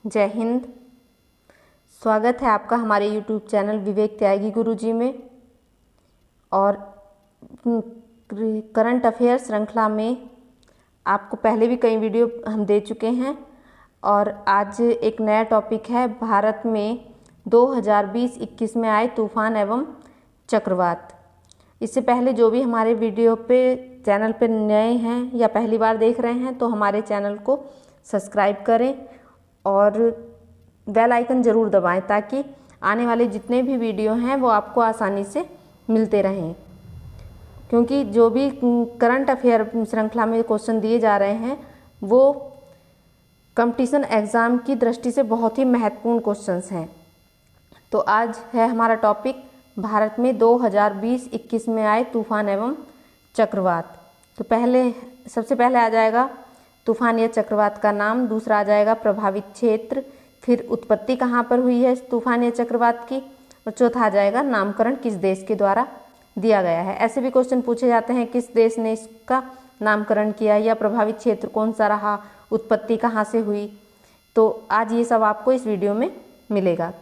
जय हिंद। स्वागत है आपका हमारे YouTube चैनल विवेक त्यागी गुरुजी में। और करंट अफेयर श्रृंखला में आपको पहले भी कई वीडियो हम दे चुके हैं और आज एक नया टॉपिक है भारत में 2020-21 में आए तूफान एवं चक्रवात। इससे पहले जो भी हमारे वीडियो पे चैनल पे नए हैं या पहली बार देख रहे हैं तो हमारे चैनल को सब्सक्राइब करें और बेल आइकन ज़रूर दबाएं ताकि आने वाले जितने भी वीडियो हैं वो आपको आसानी से मिलते रहें। क्योंकि जो भी करंट अफेयर श्रृंखला में क्वेश्चन दिए जा रहे हैं वो कंपटीशन एग्ज़ाम की दृष्टि से बहुत ही महत्वपूर्ण क्वेश्चंस हैं। तो आज है हमारा टॉपिक भारत में 2020-21 में आए तूफान एवं चक्रवात। तो सबसे पहले आ जाएगा तूफान या चक्रवात का नाम, दूसरा आ जाएगा प्रभावित क्षेत्र, फिर उत्पत्ति कहाँ पर हुई है तूफान या चक्रवात की, और चौथा आ जाएगा नामकरण किस देश के द्वारा दिया गया है। ऐसे भी क्वेश्चन पूछे जाते हैं किस देश ने इसका नामकरण किया या प्रभावित क्षेत्र कौन सा रहा, उत्पत्ति कहाँ से हुई। तो आज ये सब आपको इस वीडियो में मिलेगा।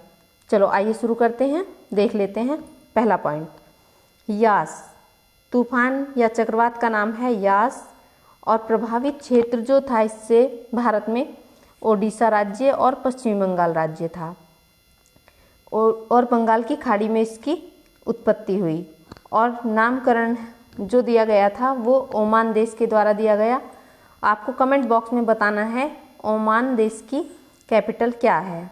चलो आइए शुरू करते हैं, देख लेते हैं पहला पॉइंट। यास, तूफान या चक्रवात का नाम है यास और प्रभावित क्षेत्र जो था इससे भारत में ओडिशा राज्य और पश्चिमी बंगाल राज्य था और बंगाल की खाड़ी में इसकी उत्पत्ति हुई। और नामकरण जो दिया गया था वो ओमान देश के द्वारा दिया गया। आपको कमेंट बॉक्स में बताना है ओमान देश की कैपिटल क्या है।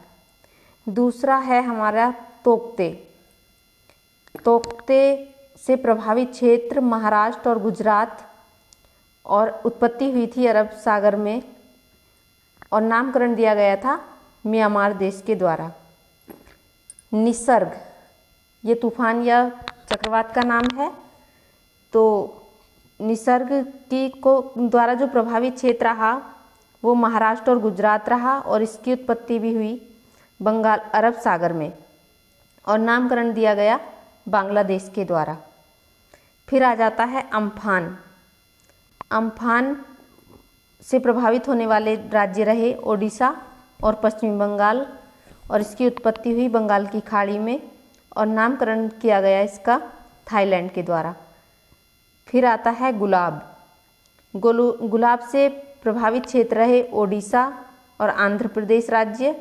दूसरा है हमारा तोकते। तोकते से प्रभावित क्षेत्र महाराष्ट्र और गुजरात और उत्पत्ति हुई थी अरब सागर में और नामकरण दिया गया था म्यांमार देश के द्वारा। निसर्ग, ये तूफान या चक्रवात का नाम है। तो निसर्ग को द्वारा जो प्रभावित क्षेत्र रहा वो महाराष्ट्र और गुजरात रहा और इसकी उत्पत्ति भी हुई बंगाल अरब सागर में और नामकरण दिया गया बांग्लादेश के द्वारा। फिर आ जाता है अम्फान। अम्फान से प्रभावित होने वाले राज्य रहे ओडिशा और पश्चिमी बंगाल और इसकी उत्पत्ति हुई बंगाल की खाड़ी में और नामकरण किया गया इसका थाईलैंड के द्वारा। फिर आता है गुलाब। गुलाब से प्रभावित क्षेत्र रहे ओडिशा और आंध्र प्रदेश राज्य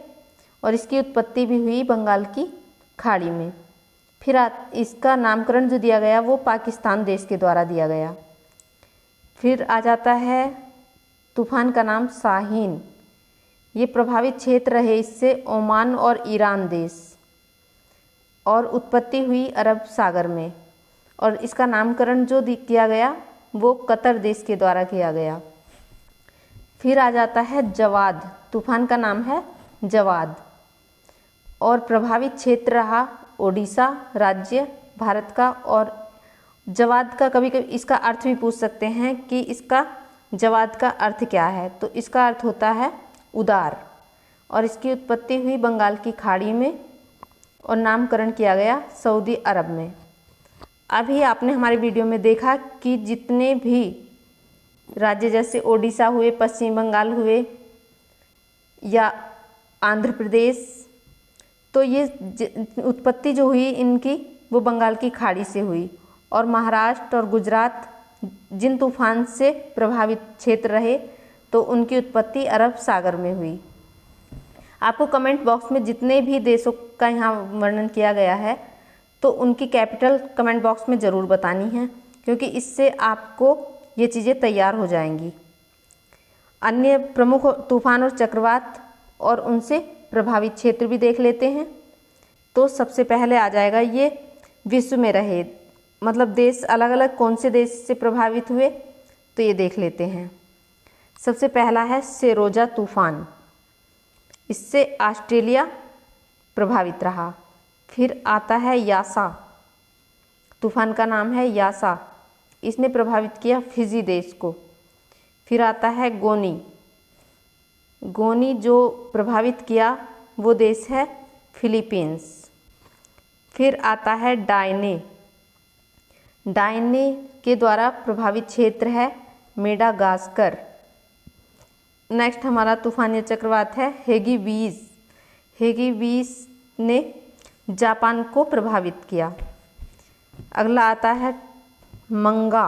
और इसकी उत्पत्ति भी हुई बंगाल की खाड़ी में। फिर इसका नामकरण जो दिया गया वो पाकिस्तान देश के द्वारा दिया गया। फिर आ जाता है तूफान का नाम शाहीन। ये प्रभावित क्षेत्र रहे इससे ओमान और ईरान देश और उत्पत्ति हुई अरब सागर में और इसका नामकरण जो किया गया वो कतर देश के द्वारा किया गया। फिर आ जाता है जवाद। तूफान का नाम है जवाद और प्रभावित क्षेत्र रहा ओडिशा राज्य भारत का। और जवाद का कभी कभी इसका अर्थ भी पूछ सकते हैं कि इसका जवाद का अर्थ क्या है। तो इसका अर्थ होता है उदार और इसकी उत्पत्ति हुई बंगाल की खाड़ी में और नामकरण किया गया सऊदी अरब में। अभी आपने हमारे वीडियो में देखा कि जितने भी राज्य जैसे ओडिशा हुए, पश्चिम बंगाल हुए या आंध्र प्रदेश, तो ये उत्पत्ति जो हुई इनकी वो बंगाल की खाड़ी से हुई। और महाराष्ट्र और गुजरात जिन तूफान से प्रभावित क्षेत्र रहे तो उनकी उत्पत्ति अरब सागर में हुई। आपको कमेंट बॉक्स में जितने भी देशों का यहाँ वर्णन किया गया है तो उनकी कैपिटल कमेंट बॉक्स में ज़रूर बतानी है क्योंकि इससे आपको ये चीज़ें तैयार हो जाएंगी। अन्य प्रमुख तूफान और चक्रवात और उनसे प्रभावित क्षेत्र भी देख लेते हैं। तो सबसे पहले आ जाएगा ये विश्व में रहे, मतलब देश अलग अलग कौन से देश से प्रभावित हुए तो ये देख लेते हैं। सबसे पहला है सेरोजा तूफान, इससे ऑस्ट्रेलिया प्रभावित रहा। फिर आता है यासा। तूफान का नाम है यासा, इसने प्रभावित किया फिजी देश को। फिर आता है गोनी। गोनी जो प्रभावित किया वो देश है फिलीपींस। फिर आता है डायने। डायने के द्वारा प्रभावित क्षेत्र है मेडागास्कर। नेक्स्ट हमारा तूफान या चक्रवात है हेगीबीज। हेगीबीज ने जापान को प्रभावित किया। अगला आता है मंगा।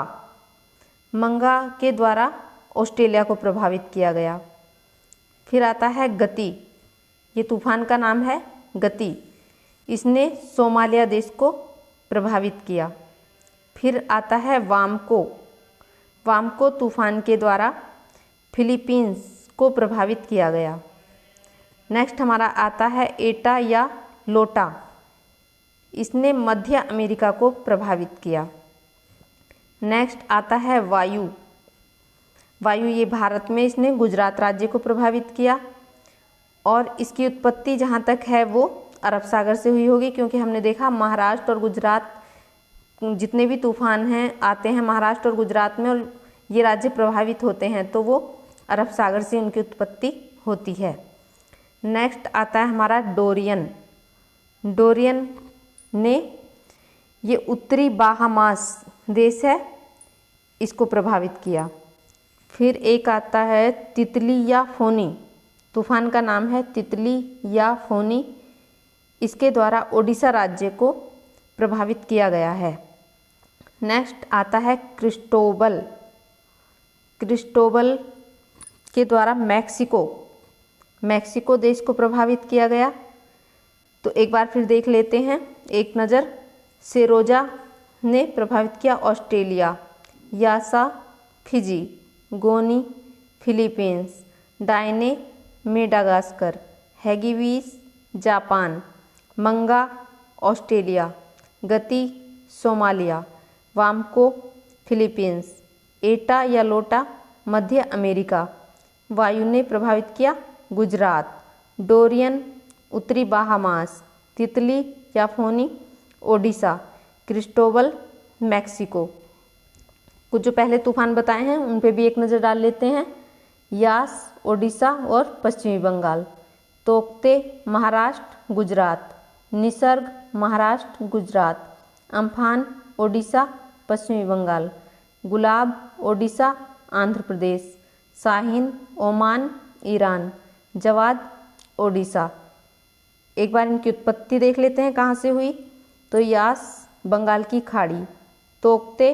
मंगा के द्वारा ऑस्ट्रेलिया को प्रभावित किया गया। फिर आता है गति। ये तूफान का नाम है गति। इसने सोमालिया देश को प्रभावित किया। फिर आता है वामको। वामको तूफान के द्वारा फिलीपींस को प्रभावित किया गया। नेक्स्ट हमारा आता है एटा या लोटा। इसने मध्य अमेरिका को प्रभावित किया। नेक्स्ट आता है वायु। वायु ये भारत में इसने गुजरात राज्य को प्रभावित किया और इसकी उत्पत्ति जहाँ तक है वो अरब सागर से हुई होगी, क्योंकि हमने देखा महाराष्ट्र और गुजरात जितने भी तूफान हैं आते हैं महाराष्ट्र और गुजरात में और ये राज्य प्रभावित होते हैं, तो वो अरब सागर से उनकी उत्पत्ति होती है। नेक्स्ट आता है हमारा डोरियन। डोरियन ने ये उत्तरी बाहामास देश है इसको प्रभावित किया। फिर एक आता है तितली या फोनी। तूफान का नाम है तितली या फोनी। इसके द्वारा ओडिशा राज्य को प्रभावित किया गया है। नेक्स्ट आता है क्रिस्टोबल। क्रिस्टोबल के द्वारा मैक्सिको देश को प्रभावित किया गया। तो एक बार फिर देख लेते हैं एक नज़र। सेरोजा ने प्रभावित किया ऑस्ट्रेलिया, यासा फिजी, गोनी Philippines, Diane Madagascar, Hagibis Japan, मंगा ऑस्ट्रेलिया, गति सोमालिया, वामको फिलीपींस, एटा या लोटा मध्य अमेरिका, वायु ने प्रभावित किया गुजरात, डोरियन उत्तरी बाहामास, तितली या फोनी ओडिशा, क्रिस्टोबल मैक्सिको। कुछ जो पहले तूफान बताए हैं उन पे भी एक नज़र डाल लेते हैं। यास ओडिशा और पश्चिमी बंगाल, तोकते महाराष्ट्र गुजरात, निसर्ग महाराष्ट्र गुजरात, अम्फान ओडिशा पश्चिमी बंगाल, गुलाब ओडिशा आंध्र प्रदेश, शाहीन ओमान ईरान, जवाद ओडिशा। एक बार इनकी उत्पत्ति देख लेते हैं कहाँ से हुई। तो यास बंगाल की खाड़ी, तोकते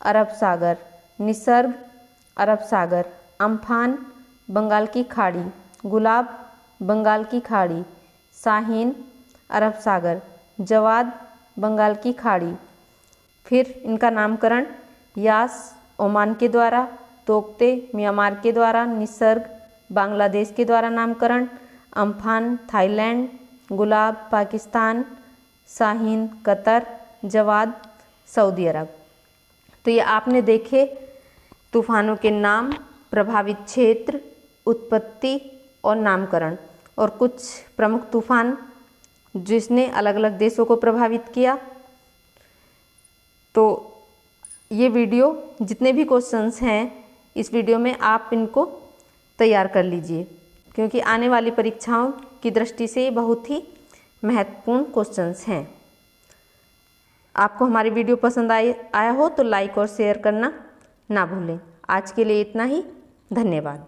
अरब सागर, निसर्ग अरब सागर, अम्फान बंगाल की खाड़ी, गुलाब बंगाल की खाड़ी, शाहीन अरब सागर, जवाद बंगाल की खाड़ी। फिर इनका नामकरण यास ओमान के द्वारा, तोकते म्यांमार के द्वारा, निसर्ग बांग्लादेश के द्वारा नामकरण, अम्फान थाईलैंड, गुलाब पाकिस्तान, शाहीन कतर, जवाद सऊदी अरब। तो ये आपने देखे तूफानों के नाम, प्रभावित क्षेत्र, उत्पत्ति और नामकरण, और कुछ प्रमुख तूफान जिसने अलग अलग देशों को प्रभावित किया। तो ये वीडियो जितने भी क्वेश्चंस हैं इस वीडियो में आप इनको तैयार कर लीजिए, क्योंकि आने वाली परीक्षाओं की दृष्टि से बहुत ही महत्वपूर्ण क्वेश्चंस हैं। आपको हमारी वीडियो पसंद आया हो तो लाइक और शेयर करना ना भूलें। आज के लिए इतना ही। धन्यवाद।